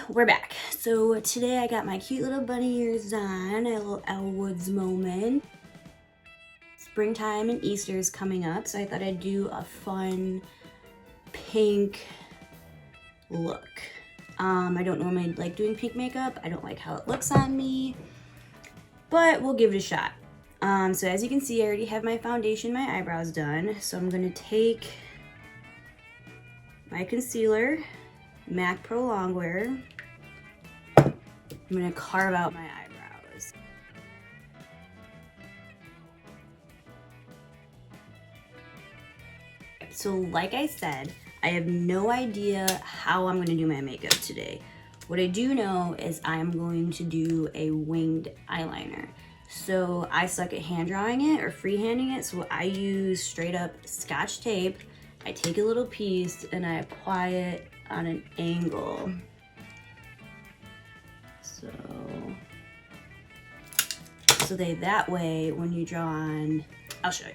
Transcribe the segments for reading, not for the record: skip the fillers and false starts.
we're back. So today I got my cute little bunny ears on, a little Elle Woods moment. Springtime and Easter is coming up, so I thought I'd do a fun pink look. I don't normally like doing pink makeup. I don't like how it looks on me, but we'll give it a shot. So as you can see, I already have my foundation, my eyebrows done. So I'm gonna take my concealer, MAC Pro Longwear. I'm gonna carve out my eyebrows. So like I said, I have no idea how I'm gonna do my makeup today. What I do know is I'm going to do a winged eyeliner. So I suck at hand drawing it or freehanding it, so I use straight up Scotch tape. I take a little piece and I apply it on an angle. So that way when you draw on, I'll show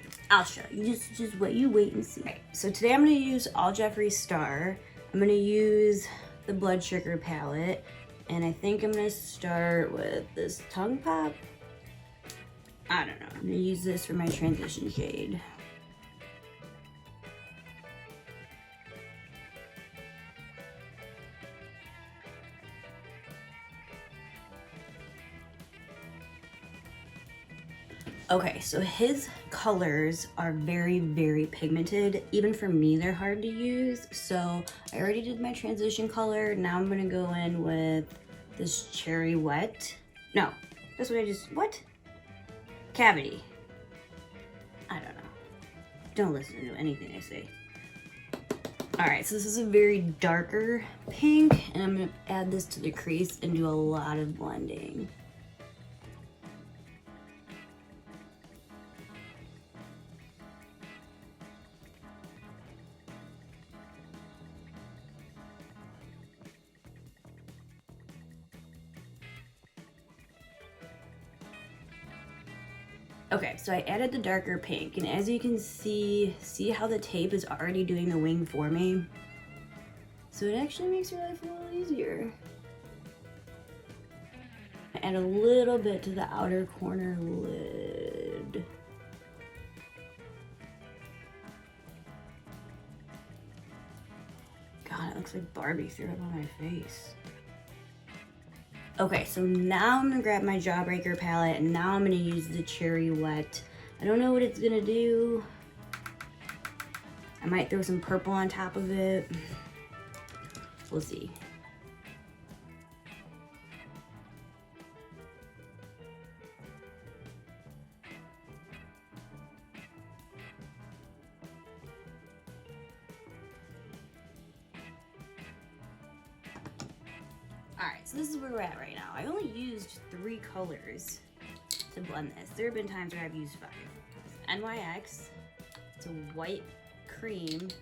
you. Just wait and see. Right, so today I'm gonna use all Jeffree Star. I'm gonna use the Blood Sugar palette, and I think I'm gonna start with this Tongue Pop. I don't know, I'm gonna use this for my transition shade. Okay, so his colors are very, very pigmented. Even for me, they're hard to use. So I already did my transition color. Now I'm gonna go in with this Cherry Wet. No, that's what I just, what? Cavity. I don't know. Don't listen to anything I say. All right, so this is a very darker pink, and I'm gonna add this to the crease and do a lot of blending. Okay, so I added the darker pink, and as you can see how the tape is already doing the wing for me? So it actually makes your life a little easier. I add a little bit to the outer corner lid. God, it looks like Barbie threw up on my face. Okay, so now I'm gonna grab my Jawbreaker palette, and now I'm gonna use the Cherry Wet. I don't know what it's gonna do. I might throw some purple on top of it. We'll see. Alright, so this is where we're at right now. I only used 3 colors to blend this. There have been times where I've used 5. NYX, it's a white cream, and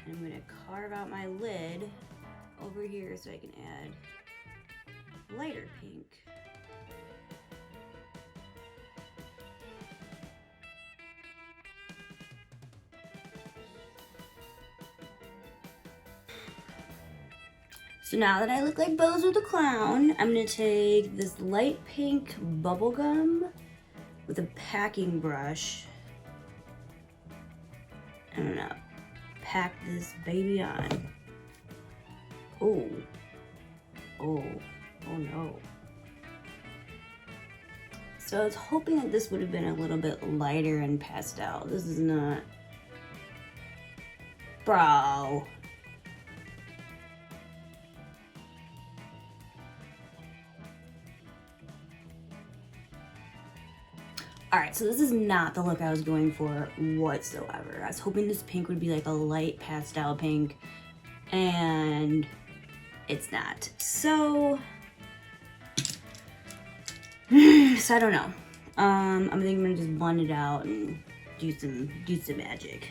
I'm going to carve out my lid over here so I can add lighter pink. So now that I look like Bozo the Clown, I'm gonna take this light pink bubble gum with a packing brush. I'm gonna pack this baby on. Oh no. So I was hoping that this would have been a little bit lighter and pastel. This is not. Bro. Alright, so this is not the look I was going for whatsoever. I was hoping this pink would be like a light pastel pink, and it's not. So I don't know. I think I'm gonna just blend it out and do some magic.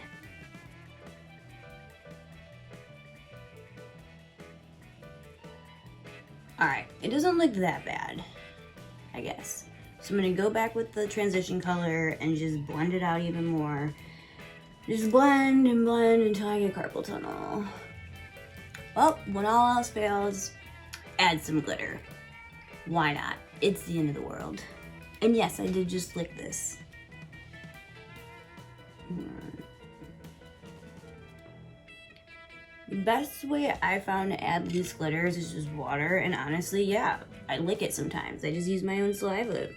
Alright, it doesn't look that bad, I guess. So I'm gonna go back with the transition color and just blend it out even more. Just blend and blend until I get carpal tunnel. Well, when all else fails, add some glitter. Why not? It's the end of the world. And yes, I did just lick this. The best way I found to add these glitters is just water, and honestly, yeah, I lick it sometimes. I just use my own saliva.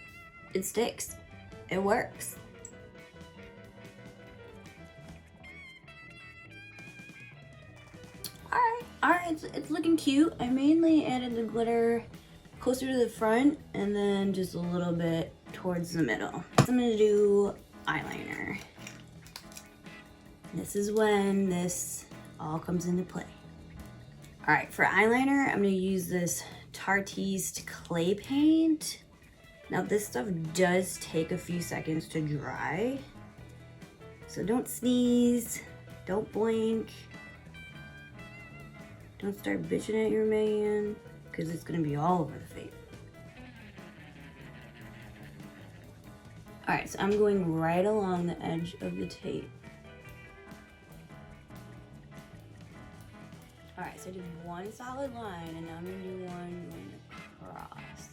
It sticks. It works. Alright, it's looking cute. I mainly added the glitter closer to the front and then just a little bit towards the middle. So I'm gonna do eyeliner. This is when this all comes into play. All right, for eyeliner, I'm gonna use this Tartiest clay paint. Now this stuff does take a few seconds to dry, so don't sneeze, don't blink, don't start bitching at your man, because it's gonna be all over the face. All right, so I'm going right along the edge of the tape. All right, so I did one solid line, and now I'm gonna do one going across.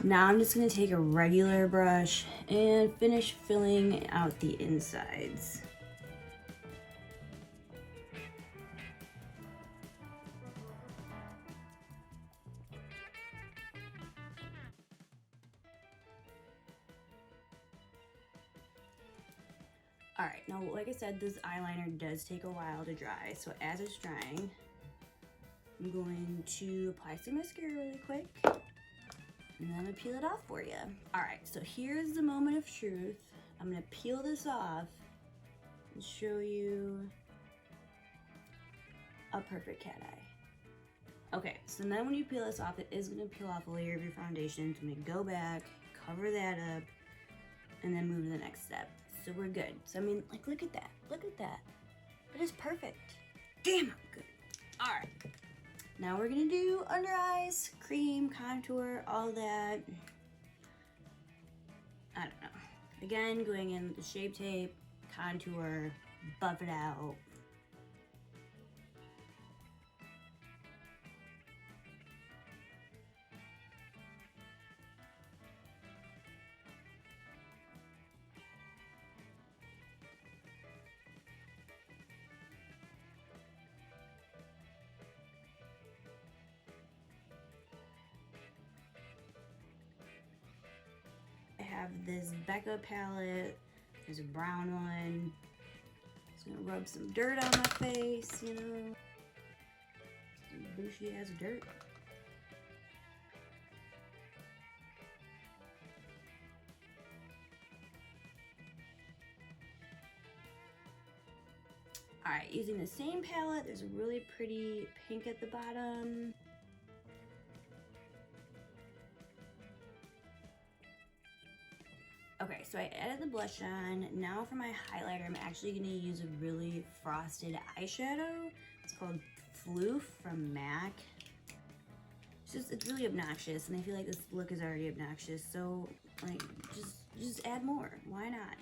Now I'm just gonna take a regular brush and finish filling out the insides. All right, now like I said, this eyeliner does take a while to dry, so as it's drying, I'm going to apply some mascara really quick. And then I'm gonna peel it off for you. All right, so here's the moment of truth. I'm gonna peel this off and show you a perfect cat eye. Okay, so then when you peel this off, it is gonna peel off a layer of your foundation. So I'm gonna go back, cover that up, and then move to the next step. So we're good. So I mean, like, look at that, look at that. That is perfect. Damn, I'm good. All right. Now we're gonna do under eyes, cream, contour, all that. I don't know. Again, going in with the Shape Tape, contour, buff it out. I have this Becca palette. There's a brown one. Just gonna rub some dirt on my face, you know. Some bushy ass dirt. Alright, using the same palette, there's a really pretty pink at the bottom. Okay, so I added the blush on. Now for my highlighter, I'm actually gonna use a really frosted eyeshadow. It's called Phloof from MAC. It's really obnoxious, and I feel like this look is already obnoxious, so like, just add more. Why not?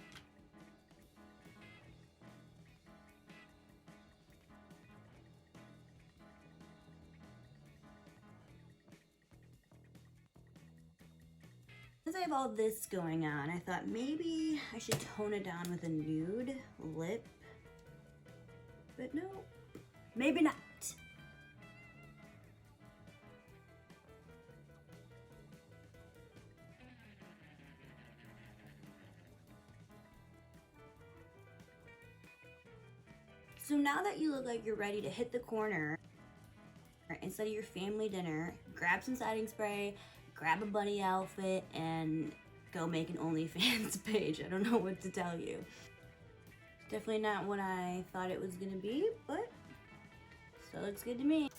Since I have all this going on, I thought maybe I should tone it down with a nude lip. But no, maybe not. So now that you look like you're ready to hit the corner, instead of your family dinner, grab some setting spray, grab a bunny outfit, and go make an OnlyFans page. I don't know what to tell you. Definitely not what I thought it was gonna be, but still looks good to me.